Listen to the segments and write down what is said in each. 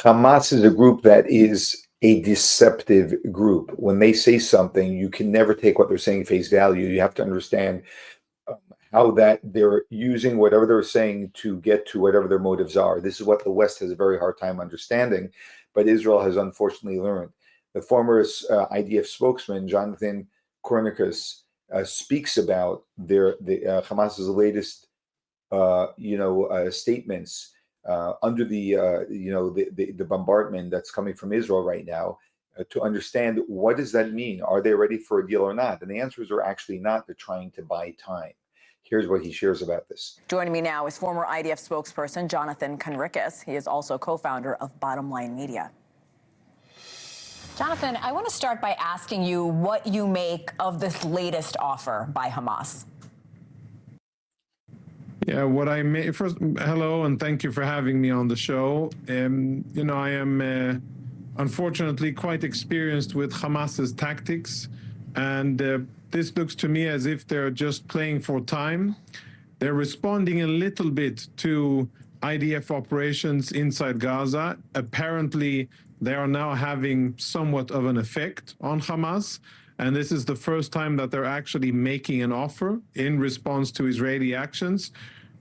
Hamas is a group that is a deceptive group. When they say something, you can never take what they're saying face value. You have to understand um, how that they're using whatever they're saying to get to whatever their motives are. This is what the West has a very hard time understanding, but Israel has unfortunately learned. The former IDF spokesman, Jonathan Conricus, speaks about Hamas's latest, statements under the bombardment that's coming from Israel right now, to understand what does that mean? Are they ready for a deal or not? And the answers are actually not. They're trying to buy time. Here's what he shares about this. Joining me now is former IDF spokesperson Jonathan Conricus. He is also co-founder of Bottom Line Media. Jonathan, I want to start by asking you what you make of this latest offer by Hamas. Yeah, what I may first, hello, and thank you for having me on the show. I am unfortunately quite experienced with Hamas's tactics, and this looks to me as if they're just playing for time. They're responding a little bit to IDF operations inside Gaza. Apparently, they are now having somewhat of an effect on Hamas. And this is the first time that they're actually making an offer in response to Israeli actions.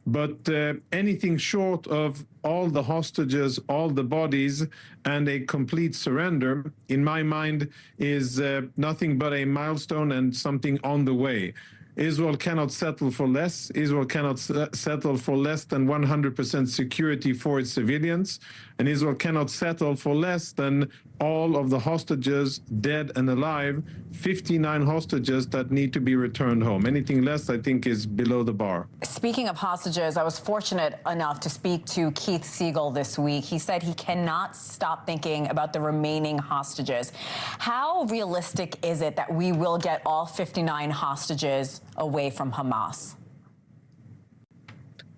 But anything short of all the hostages, all the bodies, and a complete surrender, in my mind, is nothing but a milestone and something on the way. Israel cannot settle for less. Israel cannot settle for less than 100% security for its civilians. And Israel cannot settle for less than all of the hostages, dead and alive, 59 hostages that need to be returned home. Anything less, I think, is below the bar. Speaking of hostages, I was fortunate enough to speak to Keith Siegel this week. He said he cannot stop thinking about the remaining hostages. How realistic is it that we will get all 59 hostages away from Hamas?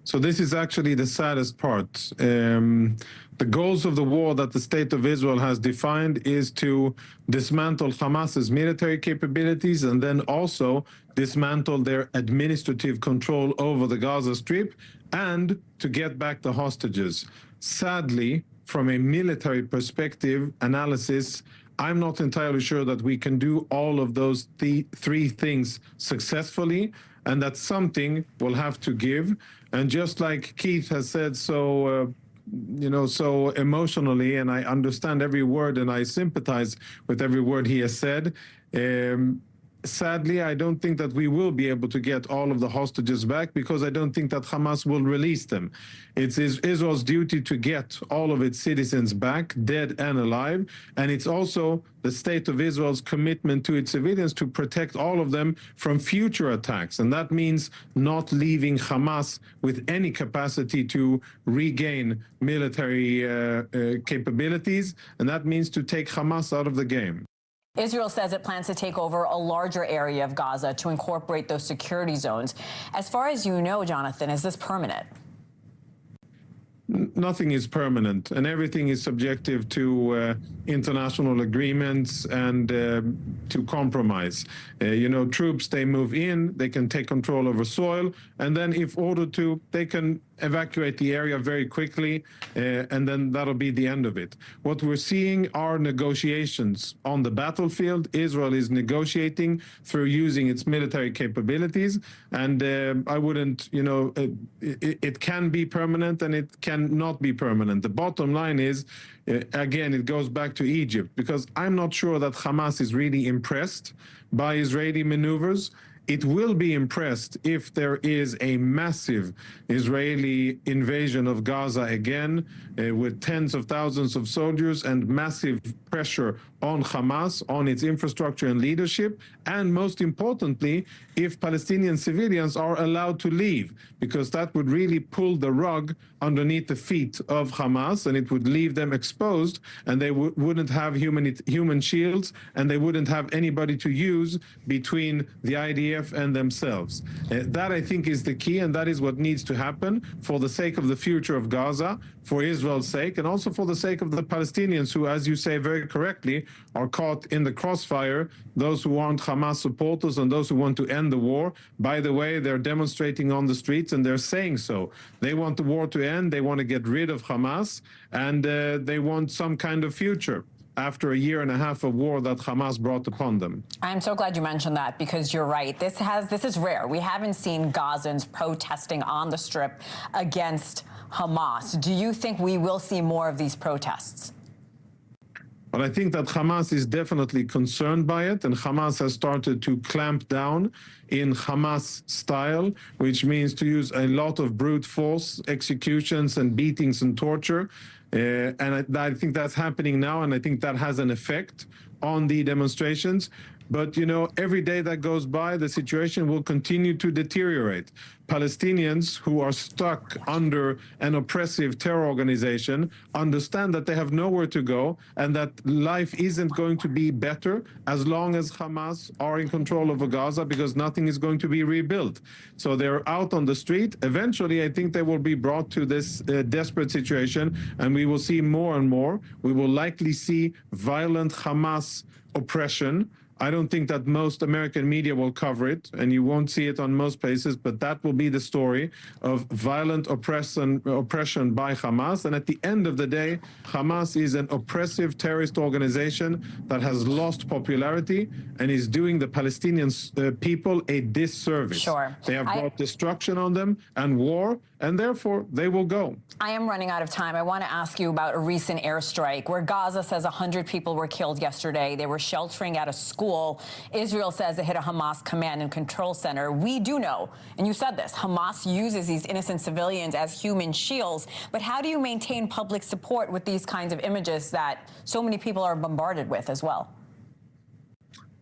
So this is actually the saddest part. The goals of the war that the state of Israel has defined is to dismantle Hamas's military capabilities and then also dismantle their administrative control over the Gaza Strip and to get back the hostages. Sadly, from a military perspective analysis, I'm not entirely sure that we can do all of those three things successfully, and that something will have to give. And just like Keith has said so emotionally, and I understand every word and I sympathize with every word he has said, sadly, I don't think that we will be able to get all of the hostages back because I don't think that Hamas will release them. It's Israel's duty to get all of its citizens back, dead and alive. And it's also the state of Israel's commitment to its civilians to protect all of them from future attacks. And that means not leaving Hamas with any capacity to regain military capabilities. And that means to take Hamas out of the game. Israel says it plans to take over a larger area of Gaza to incorporate those security zones. As far as you know, Jonathan, is this permanent? Nothing is permanent, and everything is subjective to international agreements and to compromise. Troops, they move in, they can take control over soil, and then if ordered to, they can evacuate the area very quickly, and then that'll be the end of it. What we're seeing are negotiations on the battlefield. Israel is negotiating through using its military capabilities, and I wouldn't, it can be permanent and it can not be permanent. The bottom line is, again, it goes back to Egypt, because I'm not sure that Hamas is really impressed by Israeli maneuvers. It will be impressed if there is a massive Israeli invasion of Gaza again, with tens of thousands of soldiers and massive pressure on Hamas, on its infrastructure and leadership, and most importantly, if Palestinian civilians are allowed to leave, because that would really pull the rug underneath the feet of Hamas, and it would leave them exposed, and they wouldn't have human shields, and they wouldn't have anybody to use between the IDF IDF and themselves. That, I think, is the key, and that is what needs to happen for the sake of the future of Gaza, for Israel's sake, and also for the sake of the Palestinians who, as you say very correctly, are caught in the crossfire, those who aren't Hamas supporters and those who want to end the war. By the way, they're demonstrating on the streets and they're saying so. They want the war to end, they want to get rid of Hamas, and they want some kind of future after a year and a half of war that Hamas brought upon them. I'm so glad you mentioned that, because you're right. This is rare. We haven't seen Gazans protesting on the Strip against Hamas. Do you think we will see more of these protests? But I think that Hamas is definitely concerned by it, and Hamas has started to clamp down in Hamas style, which means to use a lot of brute force, executions and beatings and torture. And I think that's happening now, and I think that has an effect on the demonstrations. But, you know, every day that goes by, the situation will continue to deteriorate. Palestinians who are stuck under an oppressive terror organization understand that they have nowhere to go and that life isn't going to be better as long as Hamas are in control over Gaza, because nothing is going to be rebuilt. So they're out on the street. Eventually, I think they will be brought to this desperate situation, and we will see more and more. We will likely see violent Hamas oppression. I don't think that most American media will cover it, and you won't see it on most places, but that will be the story of violent oppression by Hamas. And at the end of the day, Hamas is an oppressive terrorist organization that has lost popularity and is doing the Palestinian people a disservice. Sure. They have brought destruction on them and war, and therefore they will go. I am running out of time. I want to ask you about a recent airstrike where Gaza says 100 people were killed yesterday. They were sheltering at a school. Israel says it hit a Hamas command and control center. We do know, and you said this, Hamas uses these innocent civilians as human shields. But how do you maintain public support with these kinds of images that so many people are bombarded with as well?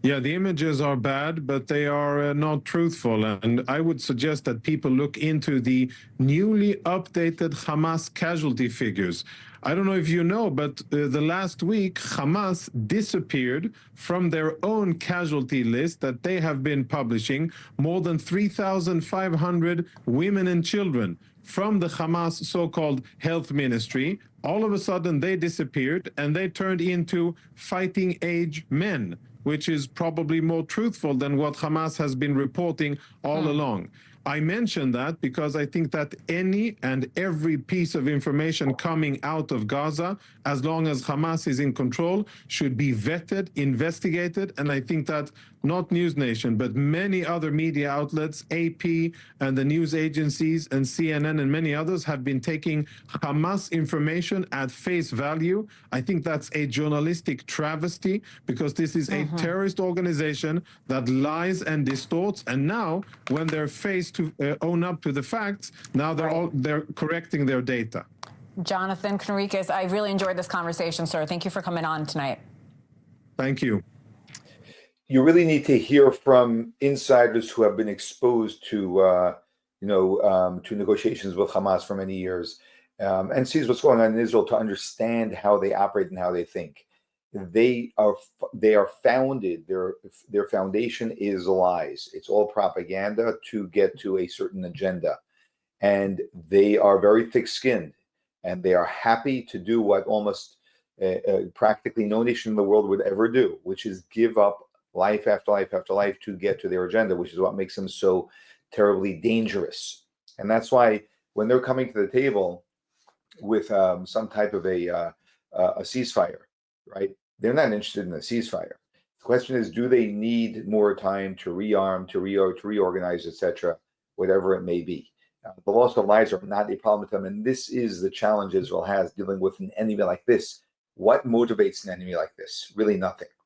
Yeah, the images are bad, but they are not truthful. And I would suggest that people look into the newly updated Hamas casualty figures. I don't know if you know, but the last week, Hamas disappeared from their own casualty list that they have been publishing, more than 3,500 women and children from the Hamas so-called health ministry. All of a sudden, they disappeared and they turned into fighting age men, which is probably more truthful than what Hamas has been reporting all along. I mention that because I think that any and every piece of information coming out of Gaza, as long as Hamas is in control, should be vetted, investigated, and I think that not News Nation, but many other media outlets, AP and the news agencies and CNN and many others have been taking Hamas information at face value. I think that's a journalistic travesty, because this is a terrorist organization that lies and distorts. And now, when they're faced to own up to the facts, now they're correcting their data. Jonathan Conricus, I really enjoyed this conversation, sir. Thank you for coming on tonight. Thank you. You really need to hear from insiders who have been exposed to, to negotiations with Hamas for many years, and sees what's going on in Israel to understand how they operate and how they think. They are founded. Their foundation is lies. It's all propaganda to get to a certain agenda, and they are very thick-skinned, and they are happy to do what almost practically no nation in the world would ever do, which is give up life after life after life to get to their agenda, which is what makes them so terribly dangerous. And that's why when they're coming to the table with some type of a ceasefire, right? They're not interested in a ceasefire. The question is, do they need more time to rearm, to reorganize, etc., whatever it may be? The loss of lives are not a problem with them, and this is the challenge Israel has dealing with an enemy like this. What motivates an enemy like this? Really nothing.